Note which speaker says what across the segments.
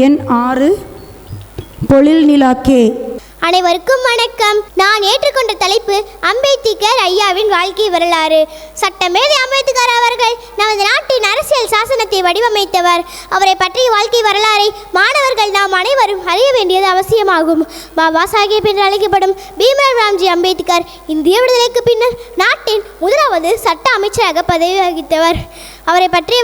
Speaker 1: எண் 6 பொழில் நிலா கே.
Speaker 2: அனைவருக்கும் வணக்கம். நான் ஏற்றுக்கொண்ட தலைப்பு அம்பேத்கர் ஐயாவின் வாழ்க்கை வரலாறு. சட்டமேதை அம்பேத்கர் அவர்கள் நமது நாட்டின் அரசியல் சாசனத்தை வடிவமைத்தவர். அவரை பற்றிய வாழ்க்கை வரலாறை மாணவர்கள் நாம் அனைவரும் அறிய வேண்டியது அவசியமாகும். பாபா சாஹேப் என்று அழைக்கப்படும் பீம்ராவ் ராம்ஜி அம்பேத்கர் இந்திய விடுதலைக்கு பின்னர் நாட்டின் முதலாவது சட்ட அமைச்சராக பதவி வகித்தவர். அவரை பற்றிய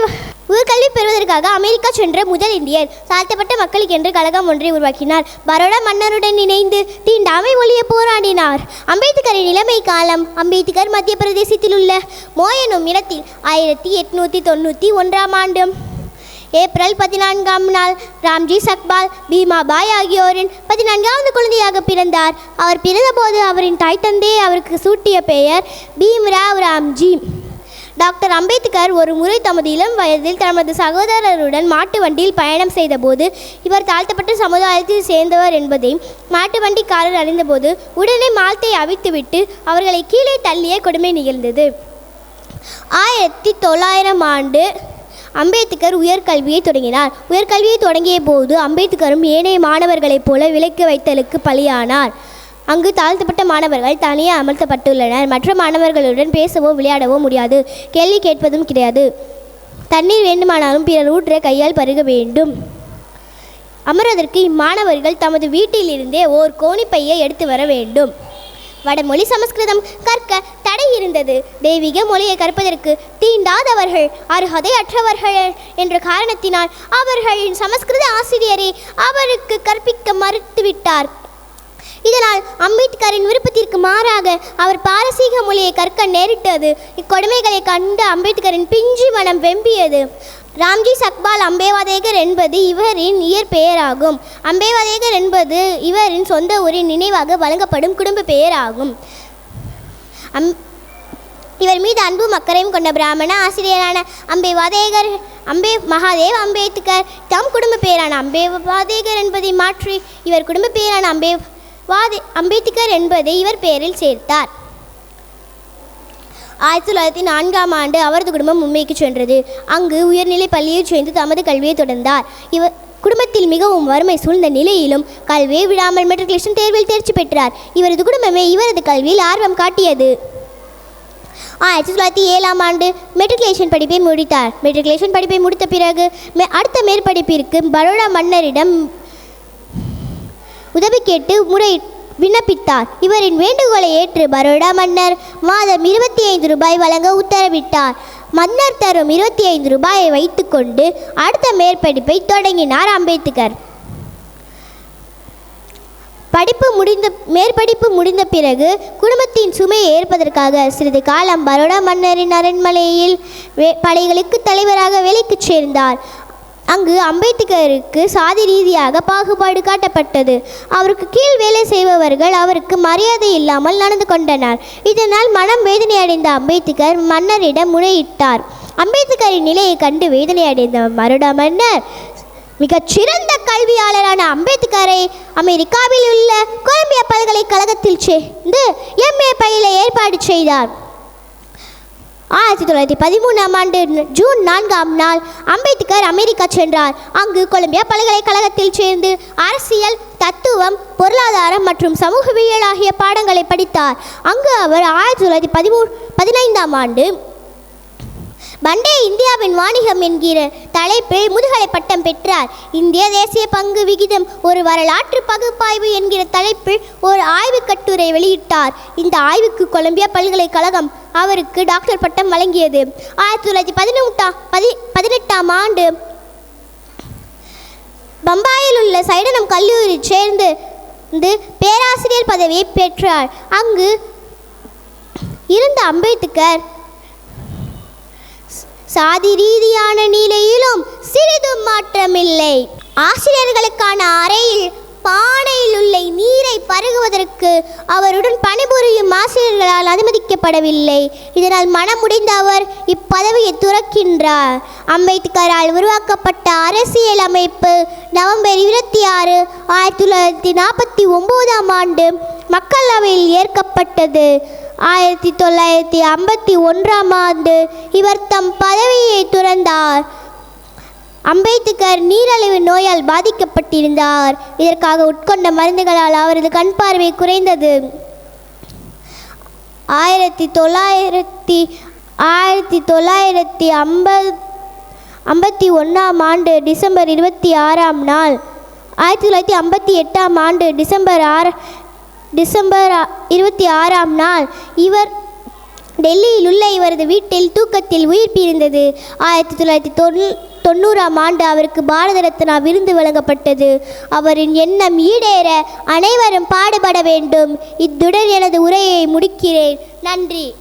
Speaker 2: உயர்கல்வி பெறுவதற்காக அமெரிக்கா சென்ற முதல் இந்தியர். தாழ்த்தப்பட்ட மக்களுக்கென்று கழகம் ஒன்றை உருவாக்கினார். பரோடா மன்னருடன் இணைந்து தீண்டாமை ஒழிய போராடினார். அம்பேத்கரின் இளமை காலம். அம்பேத்கர் மத்திய பிரதேசத்தில் உள்ள மோ எனும் இடத்தில் 1891ஆம் ஆண்டு ஏப்ரல் 14ஆம் நாள் ராம்ஜி சக்பால் பீமாபாய் ஆகியோரின் 14வது குழந்தையாக பிறந்தார். அவர் பிறந்தபோது அவரின் தாய் தந்தை அவருக்கு சூட்டிய பெயர் பீம்ராவ் ராம்ஜி. டாக்டர் அம்பேத்கர் ஒரு முறை தமது இளம் வயதில் தமது சகோதரருடன் மாட்டு வண்டியில் பயணம் செய்தபோது இவர் தாழ்த்தப்பட்ட சமுதாயத்தில் சேர்ந்தவர் என்பதை மாட்டு வண்டிக்காரர் அறிந்தபோது உடனே மாட்டை அவித்துவிட்டு அவர்களை கீழே தள்ளிய கொடுமை நிகழ்ந்தது. 1900ஆம் ஆண்டு அம்பேத்கர் உயர்கல்வியை தொடங்கினார். உயர்கல்வியை தொடங்கிய போது அம்பேத்கரும் ஏனைய மாணவர்களைப் போல விலக்கு வைத்தலுக்கு பலியானார். அங்கு தாழ்த்தப்பட்ட மாணவர்கள் தனியே அமர்த்தப்பட்டுள்ளனர். மற்ற மாணவர்களுடன் பேசவோ விளையாடவோ முடியாது. கேள்வி கேட்பதும் கிடையாது. தண்ணீர் வேண்டுமானாலும் பிறர் ஊற்ற கையால் பருக வேண்டும். அமர்வதற்கு இம்மாணவர்கள் தமது வீட்டிலிருந்தே ஓர் கோணிப்பையை எடுத்து வர வேண்டும். வடமொழி சமஸ்கிருதம் கற்க தடை இருந்தது. தெய்வீக மொழியை கற்பதற்கு தீண்டாதவர்கள் அருகதை அற்றவர்கள் என்ற காரணத்தினால் அவர்களின் சமஸ்கிருத ஆசிரியரை அவருக்கு கற்பிக்க மறுத்துவிட்டார். இதனால் அம்பேத்கரின் விருப்பத்திற்கு மாறாக அவர் பாரசீக மொழியை கற்க நேரிட்டது. இக்கொடுமைகளை கண்டு அம்பேத்கரின் பிஞ்சு மனம் வெம்பியது. ராம்ஜி சக்பால் அம்பேவாதேகர் என்பது இவரின் இயற்பெயராகும். அம்பேவாதேகர் என்பது இவரின் சொந்த ஊரின் நினைவாக வழங்கப்படும் குடும்ப பெயராகும். இவர் மீது அன்பும் அக்கறையும் கொண்ட பிராமண ஆசிரியரான மகாதேவ் அம்பேத்கர் தம் குடும்ப பெயரான அம்பேவாதேகர் என்பதை மாற்றி இவர் குடும்ப பெயரான அம்பேத்கர் என்பதை இவர் பெயரில் சேர்த்தார். 1904ஆம் ஆண்டு அவரது குடும்பம் மும்பைக்கு சென்றது. அங்கு உயர்நிலை பள்ளியில் சேர்ந்து தமது கல்வியை தொடர்ந்தார். இவர் குடும்பத்தில் மிகவும் வறுமை சூழ்ந்த நிலையிலும் கல்வியை விடாமல் மெட்ரிகுலேஷன் தேர்வில் தேர்ச்சி பெற்றார். இவரது குடும்பமே இவரது கல்வியில் ஆர்வம் காட்டியது. 1907ஆம் ஆண்டு மெட்ரிகுலேஷன் படிப்பை முடித்தார். மெட்ரிகுலேஷன் படிப்பை முடித்த பிறகு அடுத்த மேற்படிப்பிற்கு பரோடா மன்னரிடம் உதவி கேட்டு விண்ணப்பித்தார். இவரின் வேண்டுகோளை ஏற்று பரோடா மன்னர் மாதம் 25 ரூபாய் வழங்க உத்தரவிட்டார். மன்னர் தரும் 25 ரூபாயை வைத்துக்கொண்டு அடுத்த மேற்படிப்பை தொடங்கினார் அம்பேத்கர். மேற்படிப்பு முடிந்த பிறகு குடும்பத்தின் சுமையை ஏற்பதற்காக சிறிது காலம் பரோடா மன்னரின் அரண்மனையில் படைகளுக்கு தலைவராக வேலைக்கு சேர்ந்தார். அங்கு அம்பேத்கருக்கு சாதி ரீதியாக பாகுபாடு காட்டப்பட்டது. அவருக்கு கீழ் வேலை செய்பவர்கள் அவருக்கு மரியாதை இல்லாமல் நடந்து கொண்டனர். இதனால் மனம் வேதனையடைந்த அம்பேத்கர் மன்னரிடம் முறையிட்டார். அம்பேத்கரின் நிலையை கண்டு வேதனையடைந்த பரோடா மன்னர் மிகச்சிறந்த கல்வியாளரான அம்பேத்கரை அமெரிக்காவில் உள்ள கொலம்பியா பல்கலைக்கழகத்தில் சேர்ந்து MA பயில ஏற்பாடு செய்தார். 1913ஆம் ஆண்டு ஜூன் 4ஆம் நாள் அம்பேத்கர் அமெரிக்கா சென்றார். அங்கு கொலம்பியா பல்கலைக்கழகத்தில் சேர்ந்து அரசியல், தத்துவம், பொருளாதாரம் மற்றும் சமூகவியல் ஆகிய பாடங்களை படித்தார். அங்கு அவர் 1915ஆம் ஆண்டு பண்டே இந்தியாவின் வாணிகம் என்கிற தலைப்பில் முதுகலை பட்டம் பெற்றார். இந்திய தேசிய பங்கு விகிதம் ஒரு வரலாற்று பகுப்பாய்வு என்கிற தலைப்பில் ஒரு ஆய்வுக் கட்டுரை வெளியிட்டார். இந்த ஆய்வுக்கு கொலம்பியா பல்கலைக்கழகம் அவருக்கு டாக்டர் பட்டம் வழங்கியது. 1918ஆம் ஆண்டு பம்பாயில் உள்ள சைடனம் கல்லூரி சேர்ந்து பேராசிரியர் பதவியை பெற்றார். அங்கு இருந்த அம்பேத்கர் சாதி ரீதியான நிலையிலும் சிறிதும் மாற்றமில்லை. ஆசிரியர்களுக்கான அறையில் பானையில் உள்ள நீரை பருகுவதற்கு அவருடன் பணிபுரியும் ஆசிரியர்களால் அனுமதிக்கப்படவில்லை. இதனால் மனமுடைந்த அவர் இப்பதவியை துறக்கின்றார். அம்பேத்கரால் உருவாக்கப்பட்ட அரசியல் அமைப்பு நவம்பர் 26, 1949ஆம் ஆண்டு மக்களவையில் ஏற்கப்பட்டது. 1951ஆம் ஆண்டு இவர் தம் பதவியை துறந்தார். அம்பேத்கர் நீரிழிவு நோயால் பாதிக்கப்பட்டிருந்தார். இதற்காக உட்கொண்ட மருந்துகளால் அவரது கண் பார்வை குறைந்தது. 1951 ஆண்டு டிசம்பர் 26ஆம் நாள் 1958ஆம் ஆண்டு டிசம்பர் 26ஆம் நாள் இவர் டெல்லியில் உள்ள இவரது வீட்டில் தூக்கத்தில் உயிர் பிரிந்தது. 1990ஆம் ஆண்டு அவருக்கு பாரத ரத்னா விருது வழங்கப்பட்டது. அவரின் எண்ணம் ஈடேற அனைவரும் பாடுபட வேண்டும். இத்துடன் எனது உரையை முடிக்கிறேன். நன்றி.